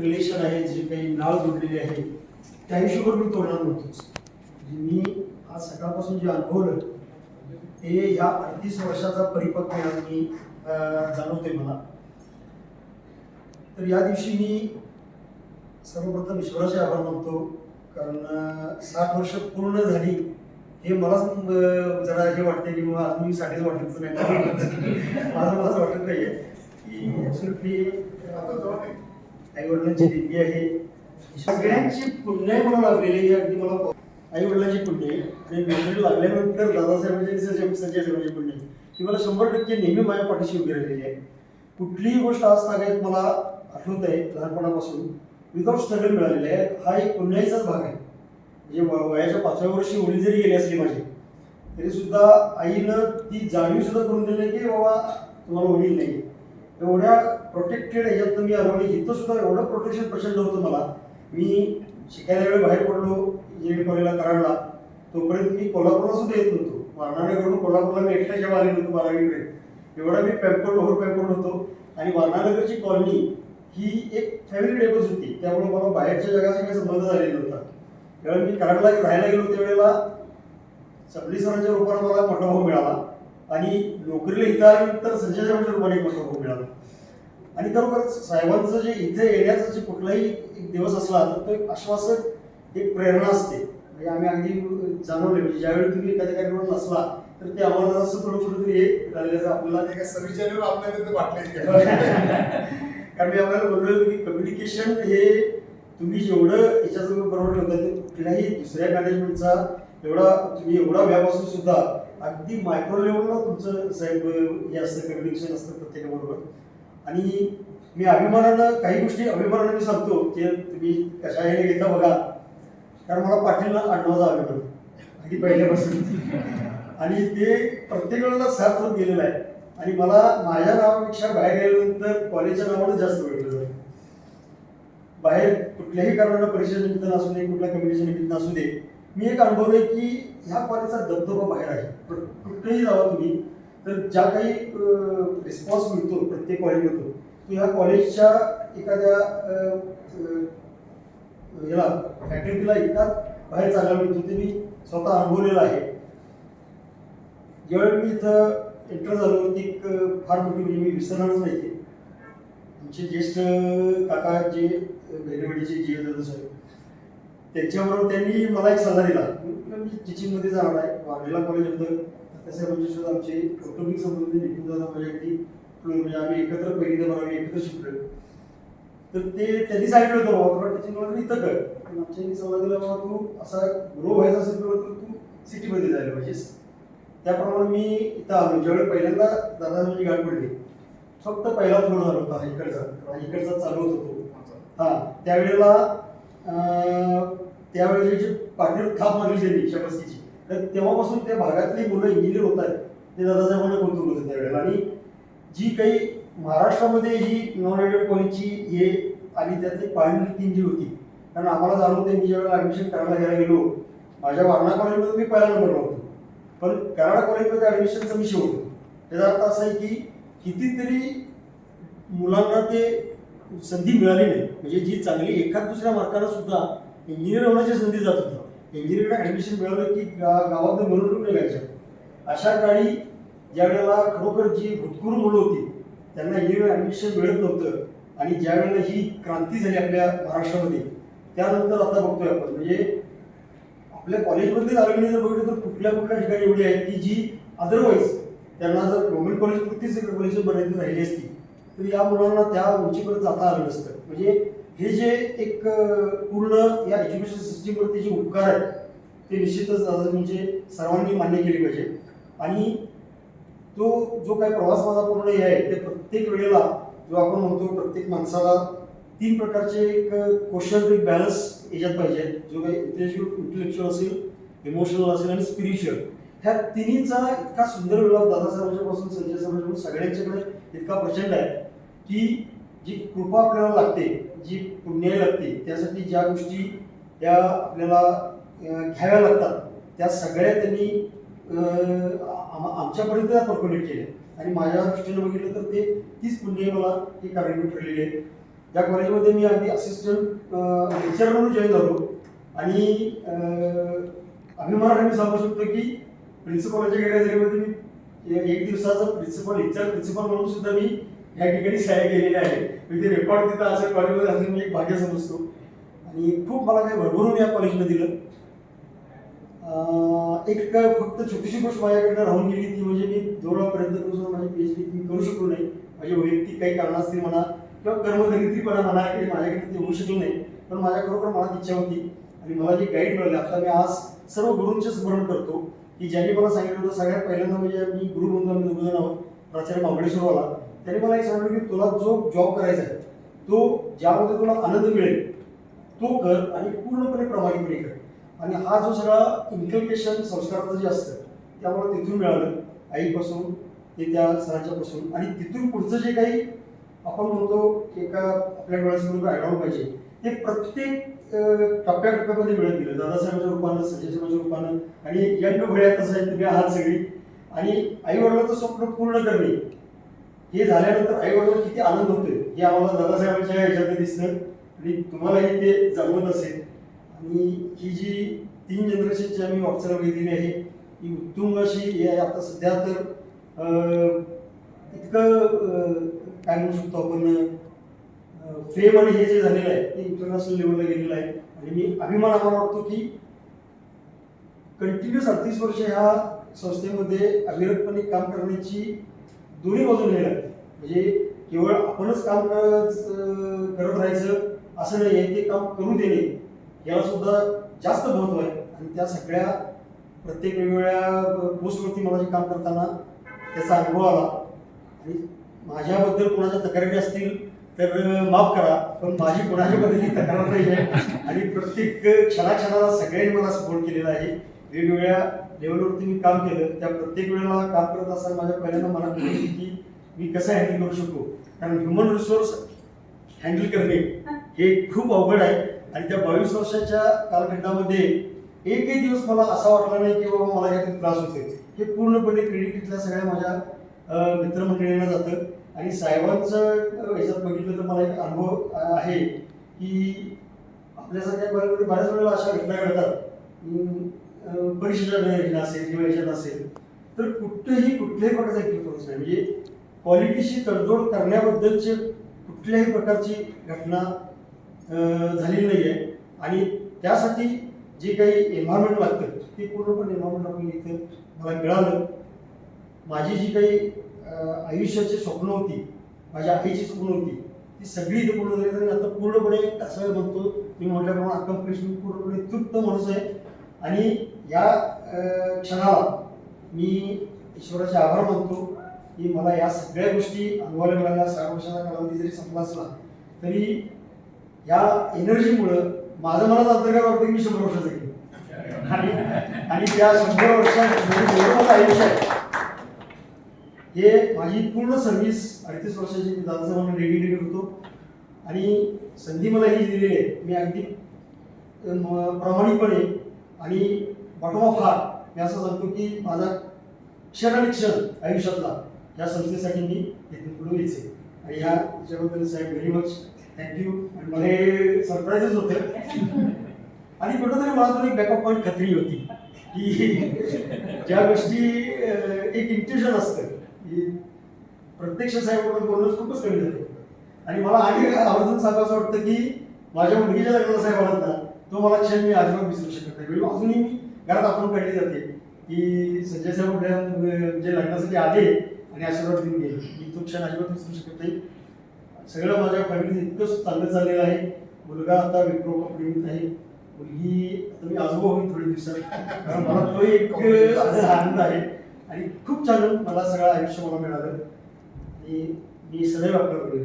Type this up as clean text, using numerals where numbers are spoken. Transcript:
Relation आहे, जे काही नाळ जोडलेली आहे त्या हिशोबावर मी तोडणार नव्हतोच. मी आज सकाळपासून जे अनुभवलं ते या 38 वर्षाचा परिपक्व मी जाणवतोय मला. तर या दिवशी मी सर्वप्रथम ईश्वराचे आभार मानतो, कारण 60 वर्ष पूर्ण झाली हे मलाच जरा हे वाटते की मग आज मी 60च वाटतच नाही. मलाच वाटत नाहीये की ॲब्सोल्युटली आई वडिलांची देणगी आहे, सगळ्यांची पुण्य मला लागलेली आहे. अगदी मला आई वडिलांची पुण्य आहे आणि नोकरी लागल्यानंतर दादासाहेबांची संजय साहेबांची पुण्य आहे की मला 100% नेहमी माझ्या पाठीशी उभी राहिलेली आहे. कुठलीही गोष्ट आज तागायत मला आठवत आहे लहानपणापासून विदाउट स्ट्रगल मिळालेलं आहे. हा एक पुण्याईचाच भाग आहे. म्हणजे वयाच्या 5व्या वर्षी ओळी जरी गेली असली माझी तरी सुद्धा आईनं ती जाणीव सुद्धा करून दिली की बाबा तुम्हाला वडील नाही. एवढ्या प्रोटेक्टेड ह्याच्यात मी आलो आणि इथं सुद्धा एवढं प्रोटेक्शन प्रचंड होतं मला. मी शिकायला वेळ बाहेर पडलो इंजिनिअरिंग कॉलेजला कराडला, तोपर्यंत मी कोल्हापूरला सुद्धा येत नव्हतो. वारणानगरकडून कोल्हापूरला मी एकटा जेव्हा आले नव्हतो 12वीकडे, एवढा मी पॅम्पर्ड होतो. आणि वारणानगरची कॉलनी ही एक फॅमिली टेबल्स होती, त्यामुळे मला बाहेरच्या जगाचा काही संबंध झालेला नव्हता. त्यावेळेला मी कराडला राहायला गेलो त्यावेळेला सबली सरांच्या रूपाने मला मोठा भाऊ मिळाला आणि नोकरीला इथं आल्यानंतर संजय साहेबांच्या रूपाने एक मोठा भाऊ मिळाला. आणि खरोखर साहेबांचं जे इथे येण्याचा जे कुठलाही एक दिवस असला तर तो एक आश्वासक, एक प्रेरणा असते. म्हणजे आम्ही अगदी जाणवले, म्हणजे ज्यावेळी तुम्ही एखाद्या कार्यक्रमात नसला तर ते आम्हाला असं थोडं तरी हे झालेलं आपल्याला एका सविचारावर आपल्याला वाटलं. कारण मी आपल्याला बोललो की कम्युनिकेशन हे तुम्ही जेवढं याच्याजवळ बरोबर ठेवता ते कुठल्याही दुसऱ्या मॅनेजमेंटचा तुम्ही एवढा व्याप असून सुद्धा अगदी मायक्रो लेवलला तुमचं साहेब हे असतं, कम्युनिकेशन असतं प्रत्येकाबरोबर. आणि मी अभिमानानं काही गोष्टी अभिमानानं मी सांगतो की तुम्ही कशा याने घेता बघा, कारण मला पाटील आडनावाचा अभिमान अगदी पहिल्यापासून आणि ते प्रत्येक वेळेला साथ होत गेलेलं आहे. आणि मला माझ्या नावापेक्षा बाहेर गेल्यानंतर कॉलेजच्या नावानं जास्त वेळ जातं. बाहेर कुठल्याही कारणानं परीक्षा निमित्तानं असू दे, कुठल्या कम्युनिकेशन निमित्तानं असू दे, मी एक अनुभवलं आहे की ह्या कॉलेजचा दबदबा बाहेर आहे. कुठेही जावा तुम्ही तर ज्या काही रिस्पॉन्स मिळतो प्रत्येक कॉलेजमधून तो ह्या कॉलेजच्या एखाद्या याला फॅकल्टीला इतका बाहेर चांगला मिळतो ते मी स्वतः अनुभवलेलं आहे. ज्यावेळी मी इथं एंटर झालो ती एक फार मोठी म्हणजे मी विसरणारच नाही. ते आमचे ज्येष्ठ काका जे भेरेवाडीचे जी साहेब त्यांच्याबरोबर त्यांनी मला एक सल्ला दिला. मी टीचिंगमध्ये जाणार आहे, वाघेला कॉलेज होतं त्यासाहेबांची सुद्धा आमचे कौटुंबिक संबंध निघून जातात माझ्या अगदी म्हणजे आम्ही एकत्र पहिली आम्ही एकत्र शिकलो. तर ते त्यांनी सांगितलं होतं बाबा तुला टीचिंग इथं कर. पण आमच्या सल्ला दिला बाबा तू असा ग्रो व्हायचा असेल तर तू सिटीमध्ये जायला पाहिजेस. त्याप्रमाणे मी इथं आलो. ज्यावेळी पहिल्यांदा दादाजी गाठ पडली फक्त पहिला फ्लोर झाला होता इकडचा चालू होत होतो. त्यावेळेला त्यावेळेची जी पाटील थाप मारली त्यांनी शाबासकीची, तर तेव्हापासून त्या भागातली मुलं इंजिनियर होत आहेत ते दादासाहेबांना कौतुक होतं त्यावेळेला. आणि जी काही महाराष्ट्रामध्ये ही नॉन एडेड कॉलेजची हे आली त्यातली पाळणी टीम जी होती, कारण आम्हाला जाणवते मी ज्यावेळेला ॲडमिशन करायला घ्यायला गेलो माझ्या वारणा कॉलेजमध्ये मी पहिला नंबरला होतो, पण कराड कॉलेजमध्ये ॲडमिशनचा विषय होतो. त्याचा अर्थ असा आहे की कितीतरी मुलांना ते संधी मिळाली नाही. म्हणजे जी चांगली एखाद दुसऱ्या मार्कानं सुद्धा इंजिनियर होण्याची संधी जात होती, इंजिनिअरिंगला ॲडमिशन मिळालं की गावातून मिळून निघायच्या. अशा काळी ज्या वेळेला खरोखर जी भूतपूर्व मुलं होती त्यांना इंजिनिअरिंग ॲडमिशन मिळत नव्हतं आणि ज्या वेळेला ही क्रांती झाली आपल्या महाराष्ट्रामध्ये त्यानंतर आता बघतोय आपण म्हणजे आपल्या कॉलेजमधले अलगणी जर बघितलं तर कुठल्या ठिकाणी एवढी आहेत की जी अदरवाईज त्यांना जर गव्हर्नमेंट कॉलेजपुरतीच कॉलेज बनायची राहिली असती तर या मुलांना त्या उंचीपर्यंत जाता आलं नसतं. म्हणजे हे जे एक पूर्ण या एज्युकेशन सिस्टीमवरती जे उपकार आहेत ते निश्चितच म्हणजे सर्वांनी मान्य केले पाहिजे. आणि तो जो काही प्रवास माझा पूर्ण हे आहे ते प्रत्येक वेळेला जो आपण म्हणतो प्रत्येक माणसाला 3 प्रकारचे एक क्वेश्चन एक बॅलन्स याच्यात पाहिजे. जो काही इंटेलेक्च्युअल असेल, इमोशनल असेल आणि स्पिरिच्युअल, ह्या तिन्हीचा इतका सुंदर विलाप दादासाहेबांच्यापासून संजय साहेबांच्यापासून सगळ्यांच्याकडे इतका प्रचंड आहे की जी कृपा आपल्याला लागते, जी पुण्याई लागते, त्यासाठी ज्या गोष्टी त्या आपल्याला घ्याव्या लागतात त्या सगळ्या त्यांनी आमच्यापर्यंत त्या पर्क्युलेट केल्या. आणि माझ्या दृष्टीने बघितलं तर ते तीच पुण्याई मला ही कारणीभूत ठरलेली आहे. त्या कॉलेजमध्ये मी अगदी असिस्टंट लेक्चरर म्हणून जॉईन झालो आणि अभिमानाने मी सांगू शकतो की प्रिन्सिपॉलच्या गैरहजेरीमध्ये मी एक दिवसाचा प्रिन्सिपॉल म्हणून सुद्धा मी या ठिकाणी सहाय्य केलेले आहे. म्हणजे रेकॉर्ड तिथं असं कॉलेजमध्ये असं मी एक भाग्य समजतो आणि खूप मला काही भरभरून या कॉलेजनं दिलं. एक फक्त छोटीशी गोष्ट माझ्याकडनं राहून गेली ती म्हणजे मी 2 वेळा प्रयत्न करून सुद्धा माझी PhD मी करू शकलो नाही. माझे वैयक्तिक काही कारण असतील म्हणा किंवा कर्मदरिद्रीपणा म्हणा की माझ्याकडे ते होऊ शकलं नाही. पण माझ्या खरोखर मनात इच्छा होती आणि मला जे गाईड मिळाले आता मी आज सर्व गुरूंचे स्मरण करतो की ज्यांनी मला सांगितलं होतं सगळ्यात पहिल्यांदा म्हणजे मी गुरुबंधू आम्ही 2 जण आहोत. प्राचार्य महाबळेश्वरवाला त्यांनी मला एक सांगितलं की तुला जो जॉब करायचा आहे तो ज्यामध्ये तुला आनंद मिळेल तो कर आणि पूर्णपणे प्रामाणिकपणे कर. आणि हा जो सगळा इन्कल्केशन संस्काराचं जे असतं त्यामुळे तिथून मिळालं आईपासून ते त्या सरांच्यापासून आणि तिथून पुढचं जे काही आपण म्हणतो एका आपल्या डोळ्यासमोर ॲडॉल पाहिजे ते प्रत्येक टप्प्याटप्प्यामध्ये मिळत गेलं. दादासाहेबांच्या रूपानं संजय साहेबांच्या रूपानं आणि यंग घोड्यात कसं आहे तुम्ही आहात सगळी आणि आईवडिलांचं स्वप्न पूर्ण करणे हे झाल्यानंतर आईवडिलांना किती आनंद होतोय हे आम्हाला दादासाहेबांच्या ह्याच्यात दिसतं आणि तुम्हालाही ते जाणवत असेल. आणि ही जी 3 जनरेशनची आम्ही वाटचाल घेतलेली आहे ही उत्तुंग अशी हे आहे. आता सध्या तर इतकं काय म्हणू शकतो आपण फेम आणि हे जे झालेलं आहे ते इंटरनॅशनल लेवलला गेलेलं आहे आणि मी अभिमान आम्हाला वाटतो की कंटिन्युअस 38 वर्ष ह्या संस्थेमध्ये अविरतपणे काम करण्याची दोन्ही बाजूने हे लागते. म्हणजे केवळ आपणच काम करत राहायचं असं नाही आहे, ते काम करू देणे याला सुद्धा जास्त महत्त्व आहे. आणि त्या सगळ्या प्रत्येक वेगवेगळ्या पोस्टवरती मला जे काम करताना त्याचा अनुभव आला आणि माझ्याबद्दल कोणाच्या तक्रारी असतील तर माफ करा पण माझी कोणाच्याबद्दल तक्रार नाही आहे आणि प्रत्येक क्षणाक्षणाला सगळ्यांनी मला सपोर्ट केलेला आहे. वेगवेगळ्या लेवलवरती मी काम केलं त्या प्रत्येक वेळेला काम करत असताना माझ्या पहिल्यांदा मनात होती की मी कसं हँडल करू शकतो कारण ह्युमन रिसोर्स हँडल करणे हे खूप अवघड आहे. आणि त्या 22 वर्षाच्या कालखंडामध्ये एकही दिवस मला असा वाटला नाही की बाबा मला काहीतरी त्रास होते. हे पूर्णपणे क्रेडिट इथल्या सगळ्या माझ्या मित्रमंडळींना जातं. आणि साहेबांचं ह्याच्यात बघितलं तर मला एक अनुभव आहे की आपल्यासारख्या कॉलेजमध्ये बऱ्याच वेळेला अशा घटना घडतात परीक्षेच्या असेल किंवा ह्याच्यात असेल तर कुठल्याही प्रकारचा प्रिफरन्स नाही. म्हणजे क्वालिटीशी तडजोड करण्याबद्दलचे कुठल्याही प्रकारची घटना झालेली नाही आहे. आणि त्यासाठी जे काही एन्व्हायरमेंट लागतं ते पूर्णपणे एन्व्हायरमेंट आपल्याला इथं मला मिळालं. माझी जी काही आयुष्याची स्वप्न होती माझ्या आईची स्वप्न होती ती सगळी इथं पूर्ण झाली. आणि आता पूर्णपणे असं म्हणतो तुम्ही म्हटल्याप्रमाणे अकम्प्लिशमेंट पूर्णपणे तृप्त माणूस आहे. आणि या क्षणाला मी ईश्वराचे आभार मानतो की मला या सगळ्या गोष्टी अनुभवायला मिळाल्या. 6 वर्षाचा कालावधी जरी संपला असला तरी या एनर्जीमुळं माझं मनात अंतर्गत वाटतं की मी 100 वर्षाचं गेलो आणि त्या 100 वर्षात माझं आयुष्य आहे हे माझी पूर्ण सर्व्हिस 38 वर्षाची मी दादाचं म्हणून डेडिकेट होतो. आणि संधी मला ही दिलेली आहे मी अगदी प्रामाणिकपणे आणि बॉटम ऑफ हार्ट मी असं सांगतो की माझा क्षण आणि क्षण आयुष्यातला या संस्थेसाठी मी इथून पुढे यायचे. आणि ह्या याच्याबद्दल साहेब व्हेरी मच थँक्यू. आणि मला हे सरप्राईजच होतं आणि कुठंतरी मला तो एक बॅकअप पॉईंट खात्री होती की ज्या गोष्टी एक इंट्युशन असतं की प्रत्यक्ष साहेबांबरोबर बोलणं खूपच कमी झालं. आणि मला आणि आवर्जून सांगायचं वाटतं की माझ्या मुलगीच्या लग्नाला साहेब आलात ना तो मला क्षण मी अजिबात विसरू शकत नाही. म्हणजे अजूनही मी घरात आपण काढली जाते की संजय साहेब म्हणजे लग्नासाठी आले आणि आशीर्वाद देऊन गेले मी तो क्षण अजिबात विसरू शकत नाही. सगळं माझ्या फॅमिलीचं इतकं चांगलं चाललेलं आहे. मुलगा आता विप्रोप्रेमित आहे. मुलगी आता मी आजोबा होईल थोड्या दिवसात कारण मला तो एक आनंद आहे. आणि खूप छान मला सगळं आयुष्य मला मिळालं आणि मी सदैव आपल्याकडे